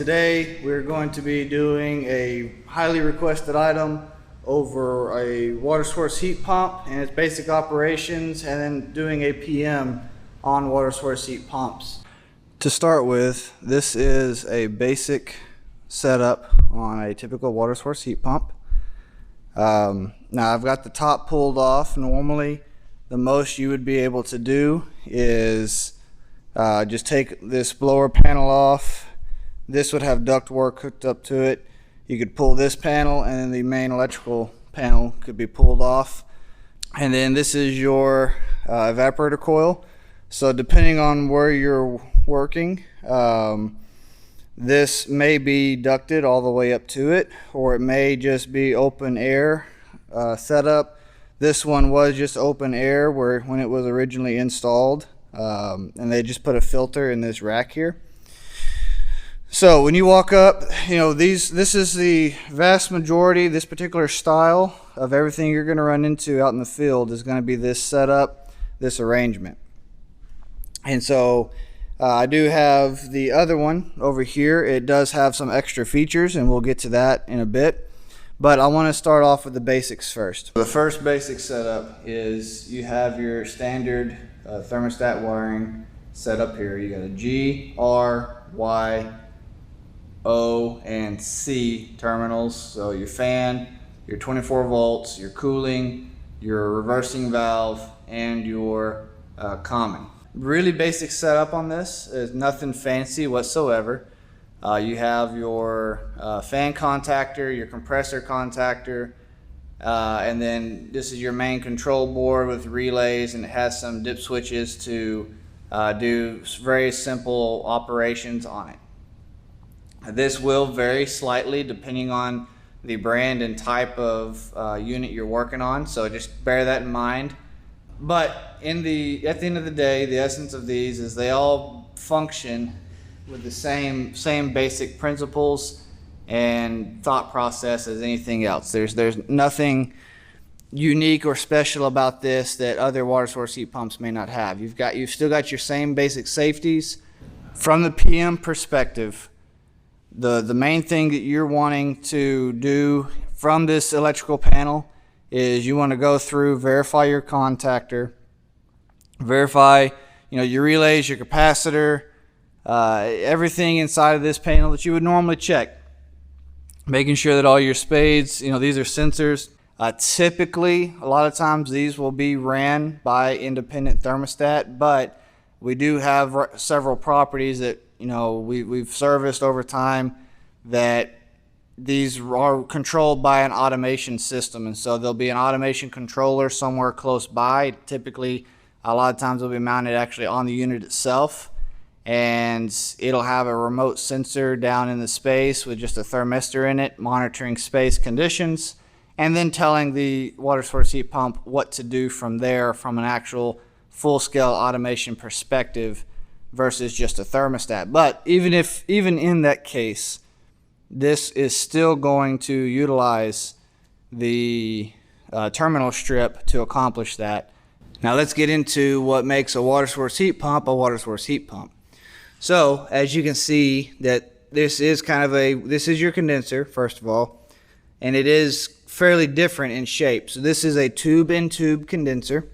Today we're going to be doing a highly requested item over a water source heat pump and its basic operations, and then doing a PM on water source heat pumps. To start with, this is a basic setup on a typical water source heat pump. Now I've got the top pulled off. Normally the most you would be able to do is just take this blower panel off. This would have ductwork hooked up to it. You could pull this panel and then the main electrical panel could be pulled off. And then this is your evaporator coil. So depending on where you're working, this may be ducted all the way up to it, or it may just be open air setup. This one was just open air when it was originally installed, and they just put a filter in this rack here. So when you walk up, this is the vast majority, this particular style of everything you're going to run into out in the field is going to be this setup, this arrangement. And so I do have the other one over here. It does have some extra features, and we'll get to that in a bit. But I want to start off with the basics first. The first basic setup is you have your standard thermostat wiring set up here. You got a G, R, Y, O, and C terminals. So your fan, your 24 volts, your cooling, your reversing valve, and your common. Really basic setup on this. Is nothing fancy whatsoever. You have your fan contactor, your compressor contactor, and then this is your main control board with relays, and it has some dip switches to do very simple operations on it. This will vary slightly depending on the brand and type of unit you're working on, so just bear that in mind. But at the end of the day, the essence of these is they all function with the same basic principles and thought process as anything else. There's nothing unique or special about this that other water source heat pumps may not have. You've still got your same basic safeties. From the PM perspective, the main thing that you're wanting to do from this electrical panel is you want to go through, verify your contactor, verify your relays, your capacitor, everything inside of this panel that you would normally check, making sure that all your spades, these are sensors. Typically, a lot of times these will be ran by independent thermostat, but we do have several properties that we've serviced over time that these are controlled by an automation system, and so there'll be an automation controller somewhere close by. Typically, a lot of times it'll be mounted actually on the unit itself, and it'll have a remote sensor down in the space with just a thermistor in it, monitoring space conditions, and then telling the water source heat pump what to do from there, from an actual full-scale automation perspective versus just a thermostat. But even in that case, this is still going to utilize the terminal strip to accomplish that. Now let's get into what makes a water source heat pump a water source heat pump. So as you can see, that this is your condenser, first of all, and it is fairly different in shape. So this is a tube-in-tube condenser.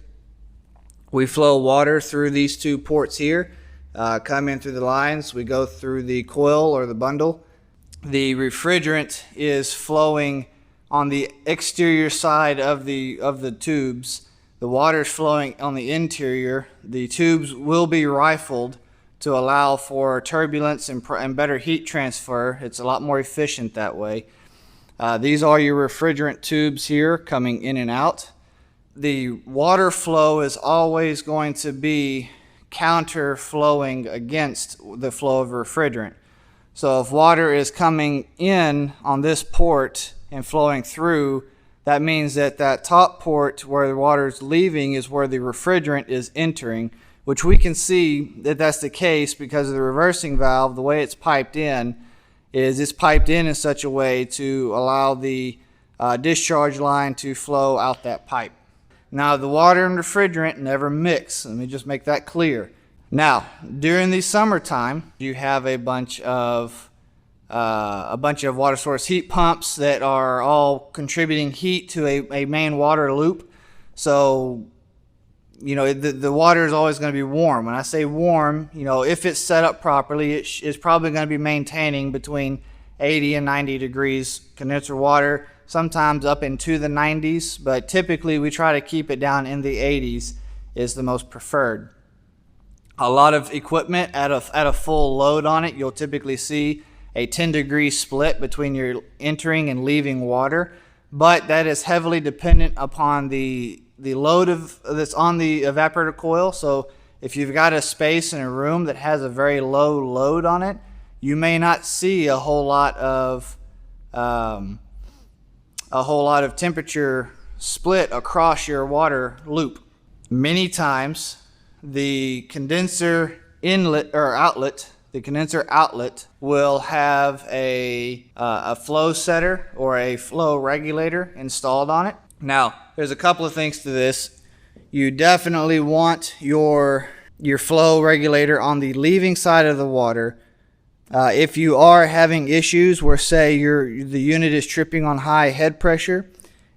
We flow water through these two ports here, come in through the lines. We go through the coil or the bundle. The refrigerant is flowing on the exterior side of the tubes. The water is flowing on the interior. The tubes will be rifled to allow for turbulence and better heat transfer. It's a lot more efficient that way. These are your refrigerant tubes here coming in and out. The water flow is always going to be counter flowing against the flow of refrigerant. So if water is coming in on this port and flowing through, that means that top port where the water is leaving is where the refrigerant is entering, which we can see that that's the case because of the reversing valve. The way it's piped in is it's piped in such a way to allow the discharge line to flow out that pipe. Now the water and refrigerant never mix. Let me just make that clear. Now, during the summertime, you have a bunch of a bunch of water source heat pumps that are all contributing heat to a main water loop. So, you know, the water is always going to be warm. When I say warm, you know, if it's set up properly, it's probably going to be maintaining between 80 and 90 degrees condenser water, sometimes up into the 90s, but typically we try to keep it down in the 80s is the most preferred. A lot of equipment at a full load on it, you'll typically see a 10-degree split between your entering and leaving water, but that is heavily dependent upon the load that's on the evaporator coil. So if you've got a space in a room that has a very low load on it, you may not see a whole lot of temperature split across your water loop. Many times the condenser inlet or outlet, the condenser outlet will have a flow setter or a flow regulator installed on it. Now, there's a couple of things to this. You definitely want your flow regulator on the leaving side of the water. If you are having issues where, say, the unit is tripping on high head pressure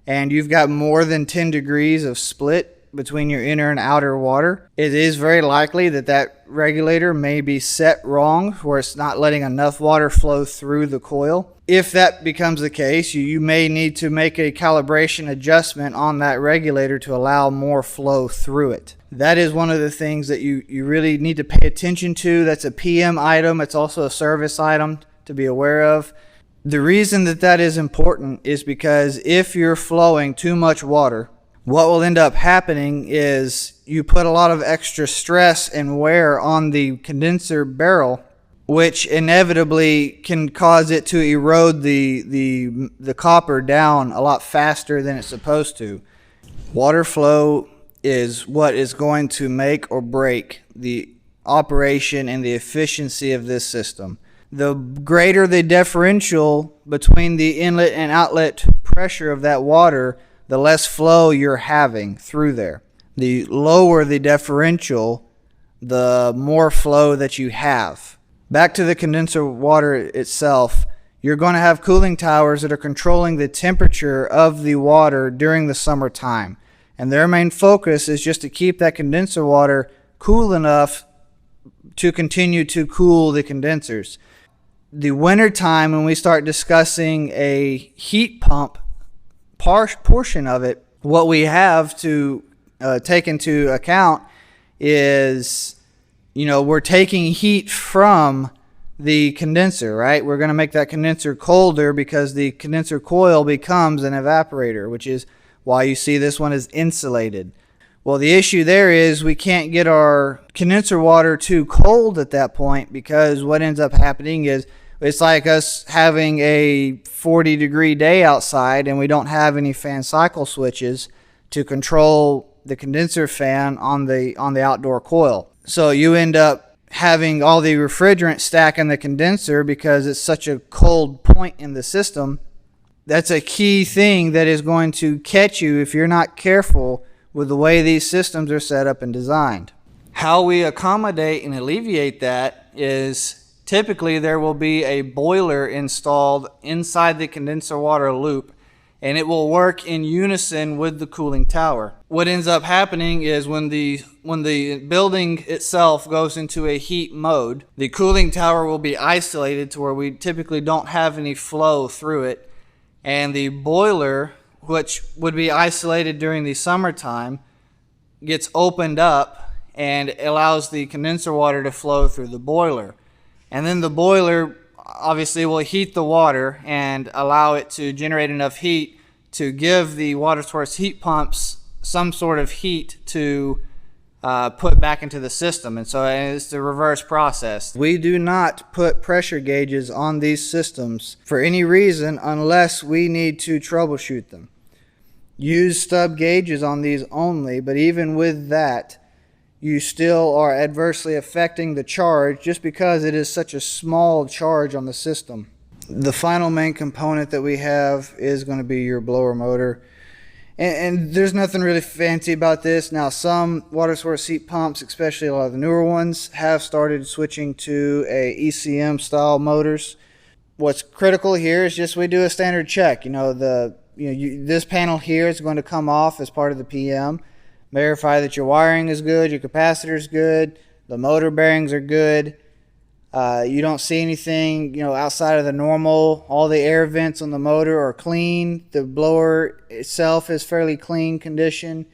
and you've got more than 10 degrees of split between your inner and outer water, it is very likely that regulator may be set wrong, where it's not letting enough water flow through the coil. If that becomes the case, you may need to make a calibration adjustment on that regulator to allow more flow through it. That is one of the things that you really need to pay attention to. That's a PM item. It's also a service item to be aware of. The reason that is important is because if you're flowing too much water, what will end up happening is you put a lot of extra stress and wear on the condenser barrel, which inevitably can cause it to erode the copper down a lot faster than it's supposed to. Water flow is what is going to make or break the operation and the efficiency of this system. The greater the differential between the inlet and outlet pressure of that water, the less flow you're having through there. The lower the differential, the more flow that you have. Back to the condenser water itself, you're going to have cooling towers that are controlling the temperature of the water during the summertime. And their main focus is just to keep that condenser water cool enough to continue to cool the condensers. The winter time, when we start discussing a heat pump portion of it, what we have to take into account is, you know, we're taking heat from the condenser, right? We're going to make that condenser colder because the condenser coil becomes an evaporator, which is why you see this one is insulated. Well, the issue there is we can't get our condenser water too cold at that point, because what ends up happening is it's like us having a 40-degree day outside and we don't have any fan cycle switches to control the condenser fan on the outdoor coil. So you end up having all the refrigerant stack in the condenser because it's such a cold point in the system. That's a key thing that is going to catch you if you're not careful with the way these systems are set up and designed. How we accommodate and alleviate that is typically there will be a boiler installed inside the condenser water loop, and it will work in unison with the cooling tower. What ends up happening is when the building itself goes into a heat mode, the cooling tower will be isolated to where we typically don't have any flow through it, and the boiler, which would be isolated during the summertime, gets opened up and allows the condenser water to flow through the boiler. And then the boiler obviously will heat the water and allow it to generate enough heat to give the water source heat pumps some sort of heat to put back into the system. And so it's the reverse process. We do not put pressure gauges on these systems for any reason unless we need to troubleshoot them. Use stub gauges on these only, but even with that, you still are adversely affecting the charge just because it is such a small charge on the system. The final main component that we have is going to be your blower motor. And there's nothing really fancy about this. Now, some water source heat pumps, especially a lot of the newer ones, have started switching to a ECM style motors. What's critical here is just we do a standard check. This panel here is going to come off as part of the PM. Verify that your wiring is good, your capacitor is good, the motor bearings are good. You don't see anything, outside of the normal. All the air vents on the motor are clean. The blower itself is fairly clean condition.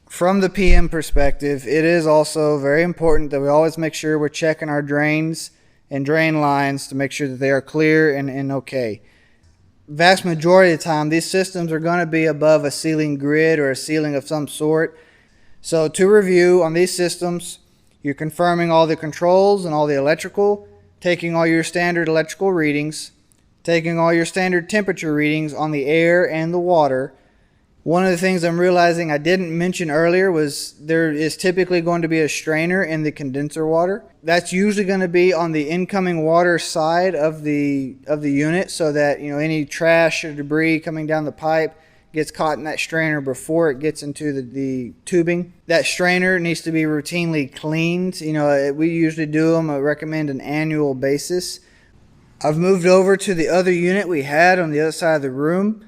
From the PM perspective, it is also very important that we always make sure we're checking our drains and drain lines to make sure that they are clear and okay. Vast majority of the time, these systems are going to be above a ceiling grid or a ceiling of some sort. So to review on these systems, you're confirming all the controls and all the electrical, taking all your standard electrical readings, taking all your standard temperature readings on the air and the water. One of the things I'm realizing I didn't mention earlier was there is typically going to be a strainer in the condenser water. That's usually going to be on the incoming water side of the unit, so that any trash or debris coming down the pipe gets caught in that strainer before it gets into the tubing. That strainer needs to be routinely cleaned. We usually do them. I recommend an annual basis. I've moved over to the other unit we had on the other side of the room.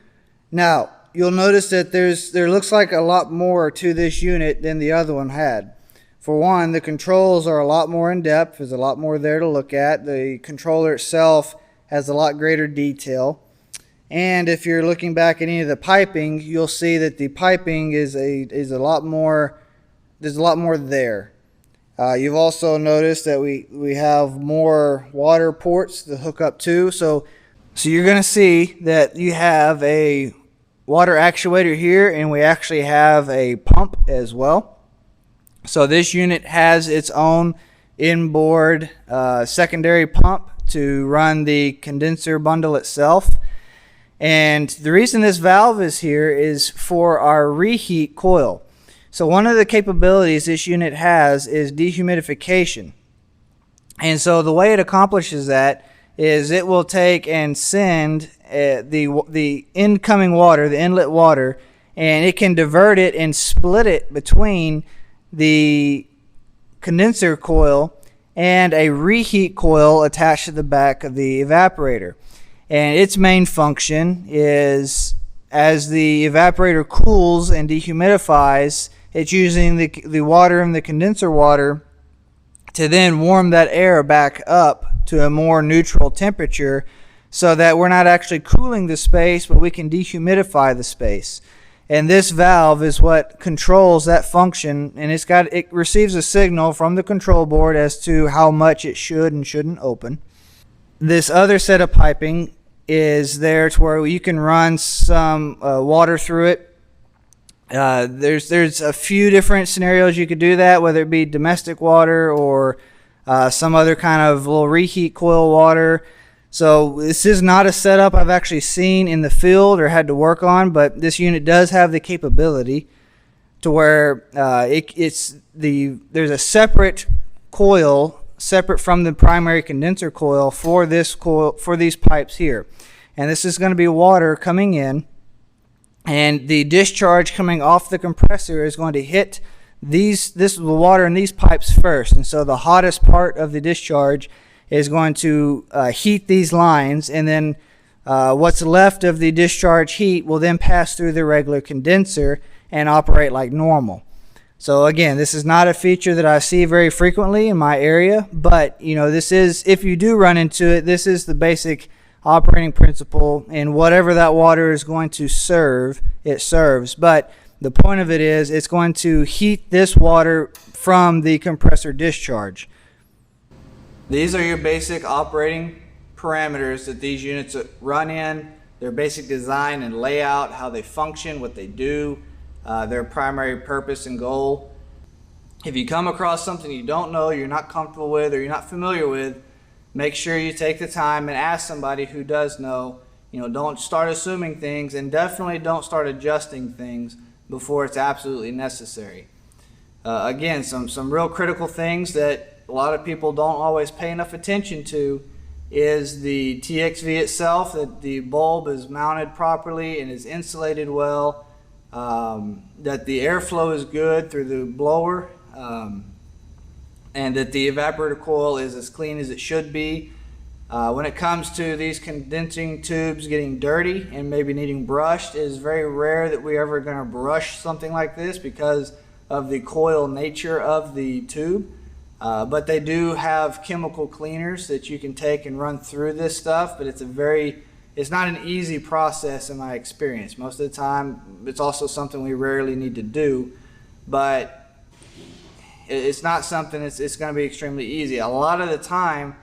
Now, you'll notice that there looks like a lot more to this unit than the other one had. For one, the controls are a lot more in depth. There's a lot more there to look at. The controller itself has a lot greater detail. And if you're looking back at any of the piping, you'll see that the piping is a lot more. There's a lot more there. You've also noticed that we have more water ports to hook up to. So you're going to see that you have a water actuator here, and we actually have a pump as well. So this unit has its own inboard secondary pump to run the condenser bundle itself. And the reason this valve is here is for our reheat coil. So one of the capabilities this unit has is dehumidification. And so the way it accomplishes that is it will take and send the incoming water, the inlet water, and it can divert it and split it between the condenser coil and a reheat coil attached to the back of the evaporator. And its main function is, as the evaporator cools and dehumidifies, it's using the water in the condenser water to then warm that air back up to a more neutral temperature, so that we're not actually cooling the space, but we can dehumidify the space. And this valve is what controls that function, and it receives a signal from the control board as to how much it should and shouldn't open. This other set of piping is there to where you can run some water through it. There's a few different scenarios you could do that, whether it be domestic water or some other kind of little reheat coil water. So this is not a setup I've actually seen in the field or had to work on, but this unit does have the capability to where there's a separate coil, separate from the primary condenser coil for these pipes here. And this is going to be water coming in, and the discharge coming off the compressor is going to hit the water in these pipes first. And so the hottest part of the discharge is going to heat these lines, and then what's left of the discharge heat will then pass through the regular condenser and operate like normal. So again, this is not a feature that I see very frequently in my area, but this is, if you do run into it, this is the basic operating principle, and whatever that water is going to serve, it serves. But the point of it is it's going to heat this water from the compressor discharge. These are your basic operating parameters that these units run in, their basic design and layout, how they function, what they do, their primary purpose and goal. If you come across something you don't know, you're not comfortable with, or you're not familiar with, make sure you take the time and ask somebody who does know. Don't start assuming things, and definitely don't start adjusting things before it's absolutely necessary. Again, some real critical things that a lot of people don't always pay enough attention to is the TXV itself, that the bulb is mounted properly and is insulated well, that the airflow is good through the blower, and that the evaporator coil is as clean as it should be. When it comes to these condensing tubes getting dirty and maybe needing brushed, it is very rare that we're ever going to brush something like this because of the coil nature of the tube. But they do have chemical cleaners that you can take and run through this stuff, but it's not an easy process in my experience. Most of the time, it's also something we rarely need to do, but it's not something it's going to be extremely easy. A lot of the time,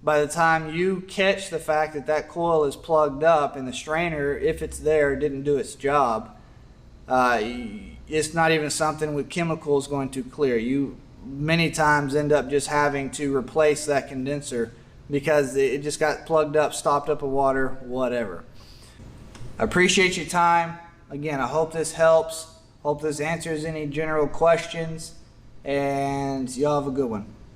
by the time you catch the fact that that coil is plugged up and the strainer, if it's there, didn't do its job, it's not even something with chemicals going to clear. You many times end up just having to replace that condenser because it just got plugged up, stopped up with water, whatever. I appreciate your time. Again, I hope this helps. Hope this answers any general questions, and y'all have a good one.